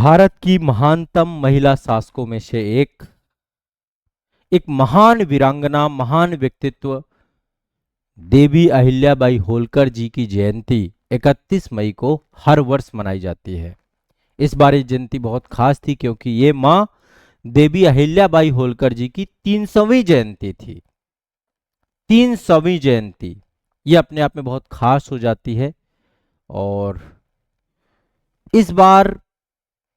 भारत की महानतम महिला शासकों में से एक महान वीरांगना, महान व्यक्तित्व देवी अहिल्याबाई होलकर जी की जयंती 31 मई को हर वर्ष मनाई जाती है। इस बार ये जयंती बहुत खास थी क्योंकि ये मां देवी अहिल्याबाई होलकर जी की 300वीं जयंती थी। 300वीं जयंती ये अपने आप में बहुत खास हो जाती है। और इस बार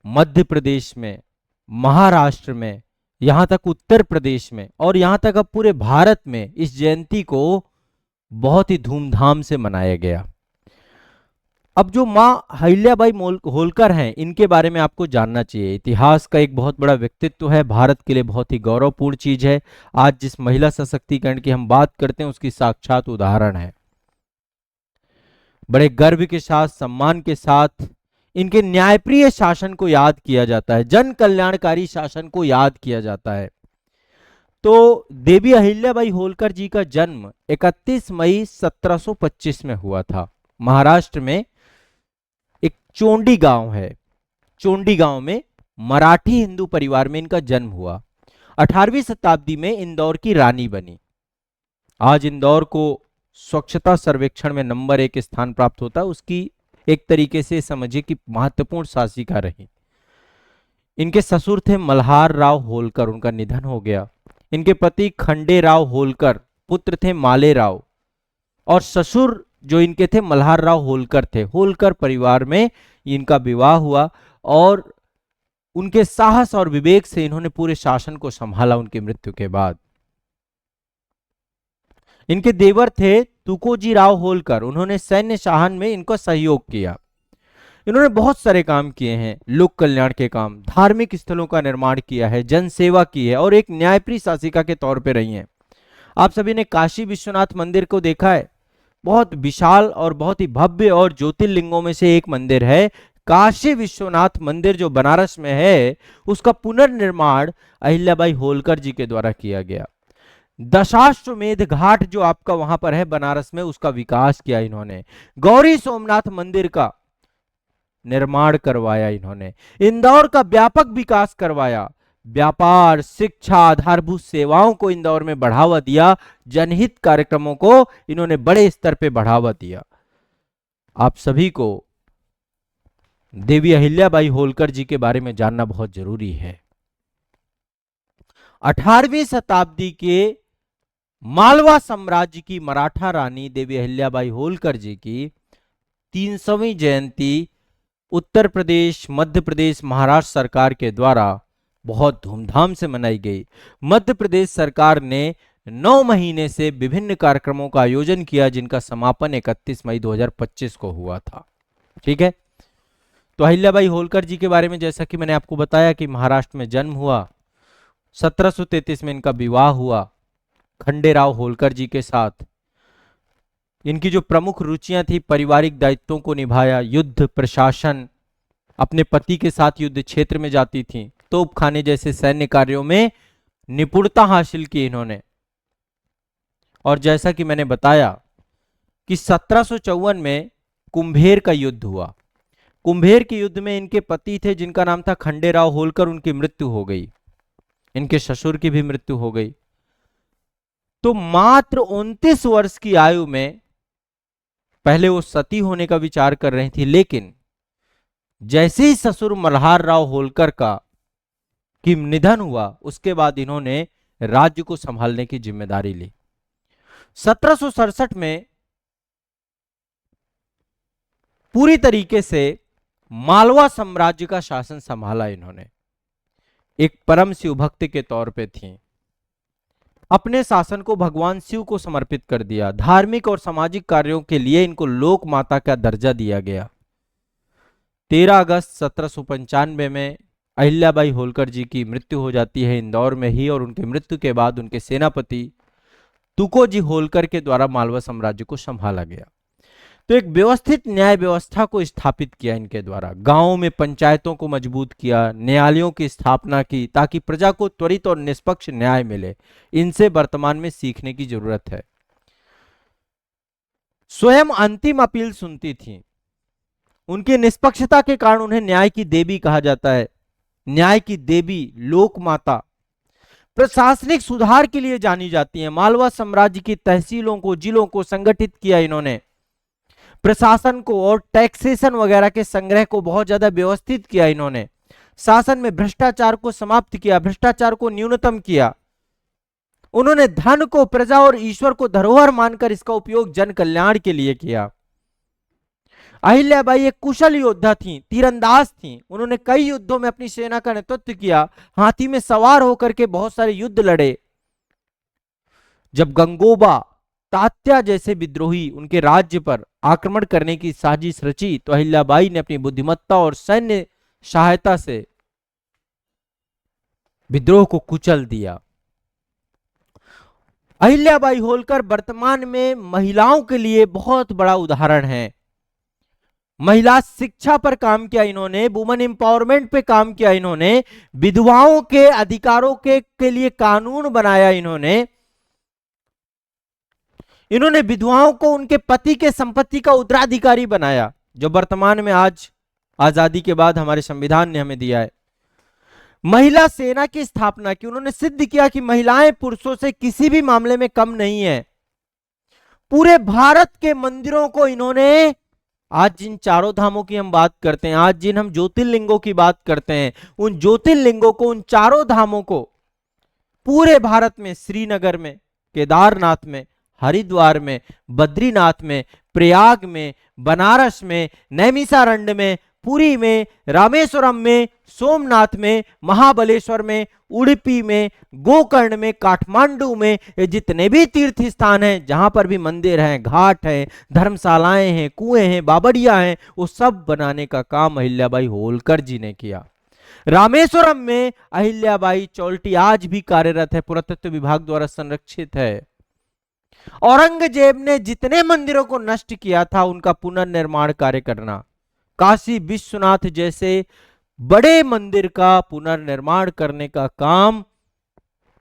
मध्य प्रदेश में, महाराष्ट्र में, यहां तक उत्तर प्रदेश में और यहां तक अब पूरे भारत में इस जयंती को बहुत ही धूमधाम से मनाया गया। अब जो मां अहिल्याबाई होलकर हैं, इनके बारे में आपको जानना चाहिए। इतिहास का एक बहुत बड़ा व्यक्तित्व है, भारत के लिए बहुत ही गौरवपूर्ण चीज है। आज जिस महिला सशक्तिकरण की हम बात करते हैं उसकी साक्षात उदाहरण है। बड़े गर्व के साथ, सम्मान के साथ इनके न्यायप्रिय शासन को याद किया जाता है, जन कल्याणकारी शासन को याद किया जाता है। तो देवी अहिल्याबाई होलकर जी का जन्म 31 मई 1725 में हुआ था। महाराष्ट्र में एक चोंडी गांव है, चोंडी गांव में मराठी हिंदू परिवार में इनका जन्म हुआ। 18वीं शताब्दी में इंदौर की रानी बनी। आज इंदौर को स्वच्छता सर्वेक्षण में नंबर 1 स्थान प्राप्त होता है। उसकी एक तरीके से समझिए कि महत्वपूर्ण शासिका रही। इनके ससुर थे मल्हार राव होलकर, उनका निधन हो गया। इनके पति खंडे राव होलकर, पुत्र थे माले राव, और ससुर जो इनके थे मल्हार राव होलकर थे। होलकर परिवार में इनका विवाह हुआ और उनके साहस और विवेक से इन्होंने पूरे शासन को संभाला। उनकी मृत्यु के बाद इनके देवर थे तुकोजी राव होलकर, उन्होंने सैन्य शासन में इनको सहयोग किया। इन्होंने बहुत सारे काम किए हैं, लोक कल्याण के काम, धार्मिक स्थलों का निर्माण किया है, जन सेवा की है और एक न्यायप्रिय शासिका के तौर पर रही हैं। आप सभी ने काशी विश्वनाथ मंदिर को देखा है, बहुत विशाल और बहुत ही भव्य और ज्योतिर्लिंगों में से एक मंदिर है। काशी विश्वनाथ मंदिर जो बनारस में है, उसका पुनर्निर्माण अहिल्याबाई होलकर जी के द्वारा किया गया। दशाश्वमेध घाट जो आपका वहां पर है बनारस में, उसका विकास किया इन्होंने। गौरी सोमनाथ मंदिर का निर्माण करवाया इन्होंने। इंदौर का व्यापक विकास करवाया। व्यापार, शिक्षा, आधारभूत सेवाओं को इंदौर में बढ़ावा दिया। जनहित कार्यक्रमों को इन्होंने बड़े स्तर पे बढ़ावा दिया। आप सभी को देवी अहिल्याबाई होलकर जी के बारे में जानना बहुत जरूरी है। 18वीं शताब्दी के मालवा साम्राज्य की मराठा रानी देवी अहिल्याबाई होलकर जी की 300वीं जयंती उत्तर प्रदेश, मध्य प्रदेश, महाराष्ट्र सरकार के द्वारा बहुत धूमधाम से मनाई गई। मध्य प्रदेश सरकार ने 9 महीने से विभिन्न कार्यक्रमों का आयोजन किया, जिनका समापन 31 मई 2025 को हुआ था। ठीक है, तो अहिल्याबाई होलकर जी के बारे में जैसा कि मैंने आपको बताया कि महाराष्ट्र में जन्म हुआ, 1733 में इनका विवाह हुआ खंडेराव होलकर जी के साथ। इनकी जो प्रमुख रुचियां थी, पारिवारिक दायित्वों को निभाया, युद्ध, प्रशासन, अपने पति के साथ युद्ध क्षेत्र में जाती थी, तोप खाने जैसे सैन्य कार्यों में निपुणता हासिल की इन्होंने। और जैसा कि मैंने बताया कि 1754 में कुंभेर का युद्ध हुआ। कुंभेर के युद्ध में इनके पति थे जिनका नाम था खंडेराव होलकर, उनकी मृत्यु हो गई। इनके ससुर की भी मृत्यु हो गई। तो मात्र 29 वर्ष की आयु में पहले वो सती होने का विचार कर रही थी, लेकिन जैसे ही ससुर मल्हार राव होलकर का की निधन हुआ, उसके बाद इन्होंने राज्य को संभालने की जिम्मेदारी ली। 1767 में पूरी तरीके से मालवा साम्राज्य का शासन संभाला इन्होंने। एक परम शिव भक्त के तौर पे थी। अपने शासन को भगवान शिव को समर्पित कर दिया। धार्मिक और सामाजिक कार्यों के लिए इनको लोक माता का दर्जा दिया गया। 13 अगस्त 1795 में अहिल्याबाई होलकर जी की मृत्यु हो जाती है इंदौर में ही, और उनकी मृत्यु के बाद उनके सेनापति तुकोजी होलकर के द्वारा मालवा साम्राज्य को संभाला गया। तो एक व्यवस्थित न्याय व्यवस्था को स्थापित किया इनके द्वारा। गांवों में पंचायतों को मजबूत किया, न्यायालयों की स्थापना की ताकि प्रजा को त्वरित और निष्पक्ष न्याय मिले। इनसे वर्तमान में सीखने की जरूरत है। स्वयं अंतिम अपील सुनती थी। उनकी निष्पक्षता के कारण उन्हें न्याय की देवी कहा जाता है। न्याय की देवी, लोक माता। प्रशासनिक सुधार के लिए जानी जाती है। मालवा साम्राज्य की तहसीलों को, जिलों को संगठित किया इन्होंने, प्रशासन को और टैक्सेशन वगैरह के संग्रह को बहुत ज्यादा व्यवस्थित किया इन्होंने। शासन में भ्रष्टाचार को समाप्त किया, भ्रष्टाचार को न्यूनतम किया। उन्होंने धन को प्रजा और ईश्वर को धरोहर मानकर इसका उपयोग जन कल्याण के लिए किया। अहिल्याबाई एक कुशल योद्धा थी, तीरंदाज थी। उन्होंने कई युद्धों में अपनी सेना का नेतृत्व किया, हाथी में सवार होकर के बहुत सारे युद्ध लड़े। जब गंगोबा, तात्या जैसे विद्रोही उनके राज्य पर आक्रमण करने की साजिश रची तो अहिल्याबाई ने अपनी बुद्धिमत्ता और सैन्य सहायता से विद्रोह को कुचल दिया। अहिल्याबाई होलकर वर्तमान में महिलाओं के लिए बहुत बड़ा उदाहरण है। महिला शिक्षा पर काम किया इन्होंने, वुमेन एम्पावरमेंट पे काम किया इन्होंने, विधवाओं के अधिकारों के लिए कानून बनाया इन्होंने। इन्होंने विधवाओं को उनके पति के संपत्ति का उत्तराधिकारी बनाया, जो वर्तमान में आज आजादी के बाद हमारे संविधान ने हमें दिया है। महिला सेना की स्थापना की। उन्होंने सिद्ध किया कि महिलाएं पुरुषों से किसी भी मामले में कम नहीं है। पूरे भारत के मंदिरों को इन्होंने, आज जिन चारों धामों की हम बात करते हैं, आज जिन हम ज्योतिर्लिंगों की बात करते हैं, उन ज्योतिर्लिंगों को, उन चारों धामों को पूरे भारत में, श्रीनगर में, केदारनाथ में, हरिद्वार में, बद्रीनाथ में, प्रयाग में, बनारस में, नैमिषारण्य में, पुरी में, रामेश्वरम में, सोमनाथ में, महाबलेश्वर में, उडुपी में, गोकर्ण में, काठमांडू में, ये जितने भी तीर्थ स्थान हैं, जहां पर भी मंदिर हैं, घाट हैं, धर्मशालाएं हैं, कुएं हैं, बावड़िया हैं, वो सब बनाने का काम अहिल्याबाई होलकर जी ने किया। रामेश्वरम में अहिल्याबाई चौल्टी आज भी कार्यरत है, पुरातत्व विभाग द्वारा संरक्षित है। औरंगजेब ने जितने मंदिरों को नष्ट किया था उनका पुनर्निर्माण कार्य करना, काशी विश्वनाथ जैसे बड़े मंदिर का पुनर्निर्माण करने का काम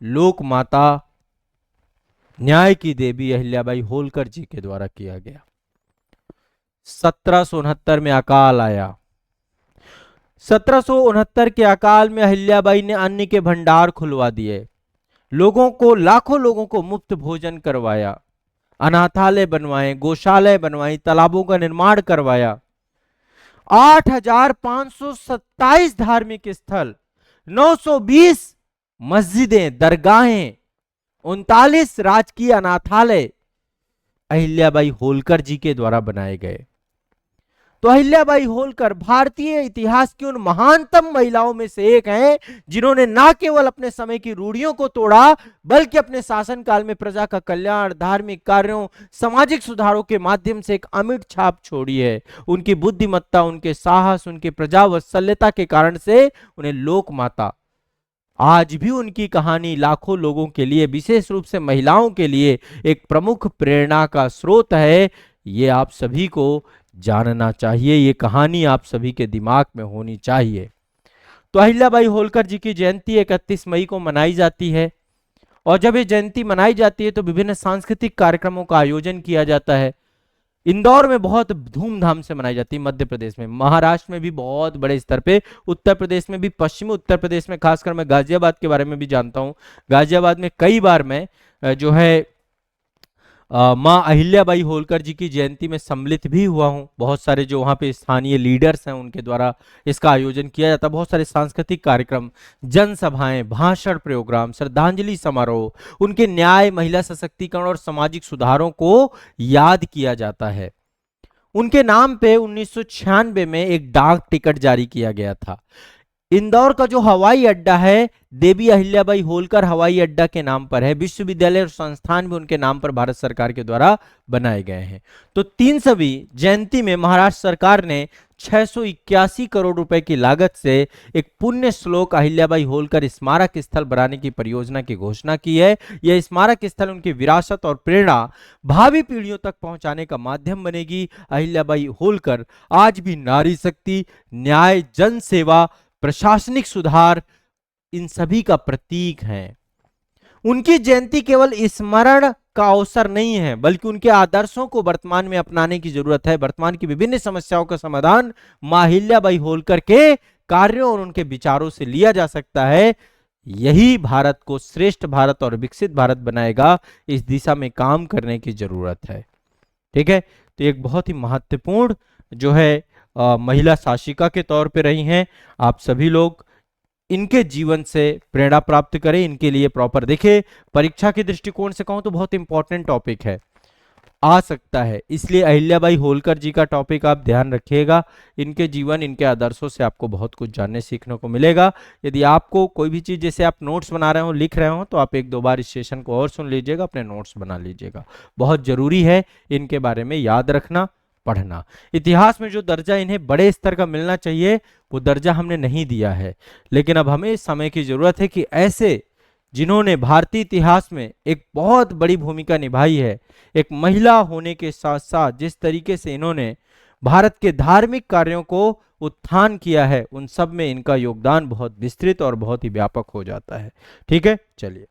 लोक माता, न्याय की देवी अहिल्याबाई होलकर जी के द्वारा किया गया। 1769 में अकाल आया। 1769 के अकाल में अहिल्याबाई ने अन्न के भंडार खुलवा दिए, लोगों को, लाखों लोगों को मुफ्त भोजन करवाया, अनाथालय बनवाए, गौशालाएं बनवाई, तालाबों का निर्माण करवाया। 8527 धार्मिक स्थल, 920 मस्जिदें, दरगाहें, 39 राजकीय अनाथालय अहिल्याबाई होलकर जी के द्वारा बनाए गए। तो अहिल्याबाई होलकर भारतीय इतिहास की उन महानतम महिलाओं में से एक हैं, जिन्होंने न केवल अपने समय की रूढ़ियों को तोड़ा, बल्कि अपने शासनकाल में प्रजा का कल्याण, धार्मिक कार्यों, सामाजिक सुधारों के माध्यम से एक अमिट छाप छोड़ी है। उनकी बुद्धिमत्ता, उनके साहस, उनके प्रजा वात्सल्यता के कारण से उन्हें लोक माता, आज भी उनकी कहानी लाखों लोगों के लिए, विशेष रूप से महिलाओं के लिए एक प्रमुख प्रेरणा का स्रोत है। ये आप सभी को जानना चाहिए, ये कहानी आप सभी के दिमाग में होनी चाहिए। तो अहिल्याबाई होलकर जी की जयंती 31 मई को मनाई जाती है, और जब ये जयंती मनाई जाती है तो विभिन्न सांस्कृतिक कार्यक्रमों का आयोजन किया जाता है। इंदौर में बहुत धूमधाम से मनाई जाती है, मध्य प्रदेश में, महाराष्ट्र में भी बहुत बड़े स्तर पे, उत्तर प्रदेश में भी, पश्चिमी उत्तर प्रदेश में, खासकर मैं गाजियाबाद के बारे में भी जानता हूँ। गाजियाबाद में कई बार मैं जो है माँ अहिल्याबाई होलकर जी की जयंती में सम्मिलित भी हुआ हूँ। बहुत सारे जो वहाँ पे स्थानीय लीडर्स हैं उनके द्वारा इसका आयोजन किया जाता है। बहुत सारे सांस्कृतिक कार्यक्रम, जनसभाएं, भाषण प्रोग्राम, श्रद्धांजलि समारोह, उनके न्याय, महिला सशक्तिकरण और सामाजिक सुधारों को याद किया जाता है। उनके नाम पे 1996 में एक डाक टिकट जारी किया गया था। इंदौर का जो हवाई अड्डा है, देवी अहिल्याबाई होलकर हवाई अड्डा के नाम पर है। विश्वविद्यालय और संस्थान भी उनके नाम पर भारत सरकार के द्वारा बनाए गए हैं। तो 300वीं जयंती में महाराष्ट्र सरकार ने 681 करोड़ रुपए की लागत से एक पुण्य श्लोक अहिल्याबाई होलकर स्मारक स्थल बनाने की परियोजना की घोषणा की है। यह स्मारक स्थल उनकी विरासत और प्रेरणा भावी पीढ़ियों तक पहुंचाने का माध्यम बनेगी। अहिल्याबाई होलकर आज भी नारी शक्ति, न्याय, जन सेवा, प्रशासनिक सुधार, इन सभी का प्रतीक हैं। उनकी जयंती केवल स्मरण का अवसर नहीं है, बल्कि उनके आदर्शों को वर्तमान में अपनाने की जरूरत है। वर्तमान की विभिन्न समस्याओं का समाधान मां अहिल्याबाई होलकर के कार्यों और उनके विचारों से लिया जा सकता है। यही भारत को श्रेष्ठ भारत और विकसित भारत बनाएगा। इस दिशा में काम करने की जरूरत है। ठीक है, तो एक बहुत ही महत्वपूर्ण जो है महिला शासिका के तौर पे रही हैं। आप सभी लोग इनके जीवन से प्रेरणा प्राप्त करें, इनके लिए प्रॉपर देखें। परीक्षा के दृष्टिकोण से कहूं तो बहुत इंपॉर्टेंट टॉपिक है, आ सकता है, इसलिए अहिल्याबाई होलकर जी का टॉपिक आप ध्यान रखिएगा। इनके जीवन, इनके आदर्शों से आपको बहुत कुछ जानने सीखने को मिलेगा। यदि आपको कोई भी चीज, जैसे आप नोट्स बना रहे हो, लिख रहे हो, तो आप एक दो बार इस सेशन को और सुन लीजिएगा, अपने नोट्स बना लीजिएगा। बहुत जरूरी है इनके बारे में याद रखना, पढ़ना। इतिहास में जो दर्जा इन्हें बड़े स्तर का मिलना चाहिए, वो दर्जा हमने नहीं दिया है। लेकिन अब हमें इस समय की जरूरत है कि ऐसे जिन्होंने भारतीय इतिहास में एक बहुत बड़ी भूमिका निभाई है, एक महिला होने के साथ साथ जिस तरीके से इन्होंने भारत के धार्मिक कार्यों को उत्थान किया है, उन सब में इनका योगदान बहुत विस्तृत और बहुत ही व्यापक हो जाता है। ठीक है, चलिए।